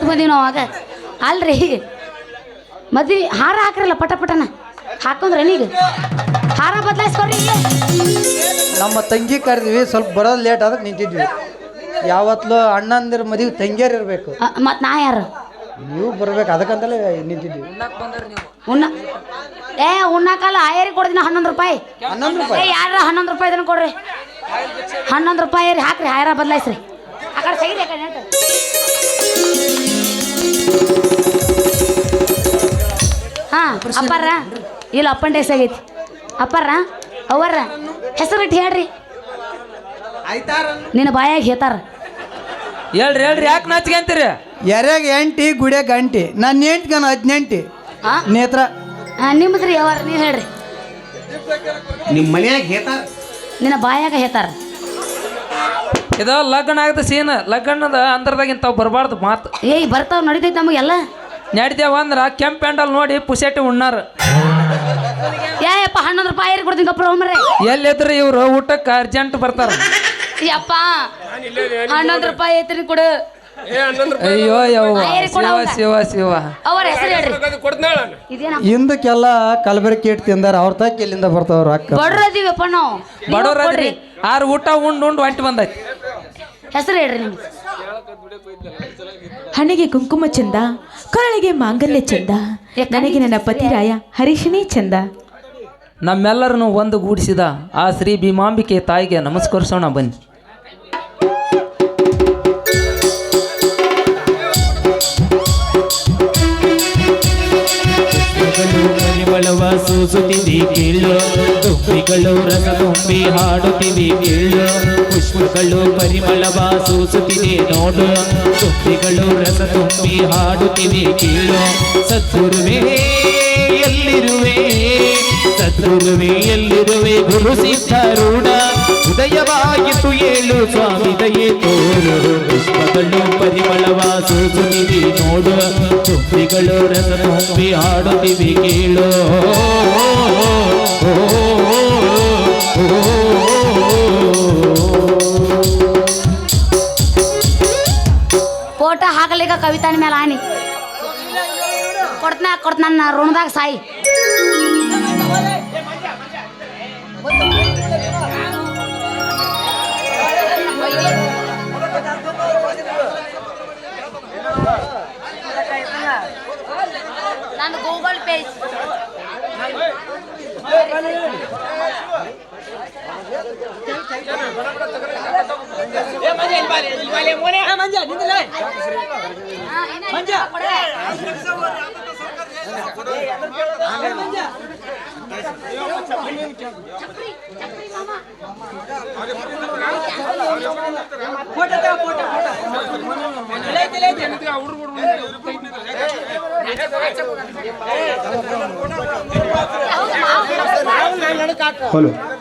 ಎಟ್ಟು ಬಂದೀವಿ ನಾವು ಆಗ ಅಲ್ರಿ ಮದ್ವಿ ಹಾರ ಹಾಕ್ರಲ್ಲ ಪಟ ಪಟನ ಹಾಕೊಂಡ್ರೆ ನೀಗ ಹಾರ ಬದಲಾಯಿಸ್ಕೊಡ್ರಿ ನಮ್ಮ ತಂಗಿ ಕರೆದ್ವಿ ಸ್ವಲ್ಪ ಬರೋದು ಲೇಟ್ ಆದ್ರೆ ನಿಂತಿದ್ವಿ ಯಾವತ್ತೂ ಅಣ್ಣಂದಿರ ಮದುವೆ ತಂಗಿಯರು ಇರಬೇಕು ಮತ್ತು ನಾ ಯಾರು ನೀವು ಬರ್ಬೇಕು ಅದಕ್ಕಂತಲೇ ನಿಂತಿದ್ವಿ ಉಣ್ಣಾಕಲ್ಲ ಆಯರಿ ಕೊಡ್ತೀನಿ 11 ರೂಪಾಯಿ 11 ರೂಪಾಯಿ ಯಾರ 11 ರೂಪಾಯಿ ಇದನ್ನು ಕೊಡ್ರಿ 11 ರೂಪಾಯಿ ರೀ ಹಾಕ್ರಿ ಹಾರ ಬದಲಾಯಿಸ್ರಿ ಆ ಕಡೆ ಸೈಡ್ ಹಾಂ ಅಪ್ಪಾರ ಇಲ್ಲ ಅಪ್ಪಂಡೇಸ್ ಆಗೈತಿ ಅಪ್ಪಾರ ಅವರ ಹೆಸರು ಇಟ್ಟು ಹೇಳ್ರಿ ನಿನ್ನ ಬಾಯಾಗ ಹೇಳ್ತಾರ ಹೇಳ್ರಿ ಹೇಳ್ರಿ ಯಾಕೆ ನಾಚಿಗೆ ಅಂತೀರಿ ಎರ್ಯಾಗ 8 ಗುಡಿಯಾಗ ಗಂಟೆ ನನ್ನ 18 ನೇತ್ರ ನಿಮ್ಮದ್ರಿ ಯಾವಾರ ನೀವು ಹೇಳ್ರಿ ನಿಮ್ಮ ಮನ್ಯಾಗ ಹೇಳ್ತಾರ ನಿನ್ನ ಬಾಯಾಗ ಹೇಳ್ತಾರ ಇದು ಲಗ್ನ ಆಗದ ಸೀನ್ ಲಗ್ನದ ಅಂದ್ರದಾಗಿಂತಾವ್ ಬರಬಾರ್ದು ಮಾತು ಏಯ್ ಬರ್ತಾವ ನಡಿತೈತಿ ನಮಗೆಲ್ಲ ನಡಿದೇವ ಅಂದ್ರ ಕೆಂಪ್ ಪ್ಯಾಂಡಲ್ ನೋಡಿ ಪುಸೆಟ್ಟಿ ಉಣ್ಣಾರ ಯಪ್ಪ 11 ರೂಪಾಯಿ ಏರಿ ಕೊಡ್ತೀನಿ ಗಪ್ರ ಹೋಮ್ರೆ ಎಲ್ಲಿದ್ರು ಇವ್ರು ಊಟಕ್ಕೆ ಅರ್ಜೆಂಟ್ ಬರ್ತಾರ ಯಪ್ಪ 11 ರೂಪಾಯಿ ಐತ್ರಿ ಕೊಡು ಅಯ್ಯೋ ಯವ್ವ ಶಿವ ಶಿವ ಅವರ ಹೆಸರು ಹೇಳ್ರಿ ಹಿಂದಕ್ಕೆಲ್ಲ ಕಲಬೆರಕೆ ಇಟ್ಟು ತಿಂದಾರ ಅವ್ರ ತಕ್ಕ ಎಲ್ಲಿಂದ ಬರ್ತಾವ್ರ ಅಕ್ಕ ಬಡ್ರದೀವಪ್ಪ ನಾವು ಬಡವ್ರಿ ಆರು ಊಟ ಉಂಡು ಹೊಂಟು ಬಂದೈತಿ ಹೆಸರು ಹೇಳ್ರಿ ನಿಮ್ಗೆ ಹಣೆಗೆ ಕುಂಕುಮ ಚಂದ ಕೊರಳಿಗೆ ಮಾಂಗಲ್ಯ ಚಂದ ನನಗೆ ನನ್ನ ಪತಿರಾಯ ಹರೀಶನೇ ಚಂದ ನಮ್ಮೆಲ್ಲರನ್ನು ಒಂದು ಗೂಡಿಸಿದ ಆ ಶ್ರೀ ಭೀಮಾಂಬಿಕೆ ತಾಯಿಗೆ ನಮಸ್ಕರಿಸೋಣ ಬನ್ನಿ ಪರಿಮಳವ ಸೂಸುತ್ತಿದೆ ಕೇಳು ದುಂಬಿಗಳು ರಸ ತುಂಬಿ ಹಾಡುತ್ತಿದೆ ಕೇಳು ಪುಷ್ಪಗಳು ಪರಿಮಳವ ಸೂಸುತ್ತಿದೆ ನೋಡು ದುಂಬಿಗಳು ರಸ ತುಂಬಿ ಹಾಡುತ್ತಿದೆ ಕೇಳು ಸದ್ಗುರುವೇ ಎಲ್ಲಿರುವೆ ಸದ್ಗುರುವೇ ಎಲ್ಲಿರುವೆ ಗುರು ಸಿದ್ಧಾರೂಢ ಉದಯವಾಗಿತ್ತು ಏಳು ಸ್ವಾಮಿ ದಯೆ ತೋರು ಪುಷ್ಪಗಳು ಪರಿಮಳವ ಸೂಸುತ್ತಿದೆ ನೋಡು ದುಂಬಿಗಳು ರಸ ತುಂಬಿ ಹಾಡುತ್ತಿವೆ ಕೇಳು ಫೋಟೋ ಹಾಕಲಿಕ್ಕ ಕವಿತಾನ ಮೇಲೆ ಆನಿ ಕೊಡ್ತಾನ ಋಣದಾಗ ಸಾಯಿ ನಂದು ಗೂಗಲ್ ಪೇ ಹಲೋ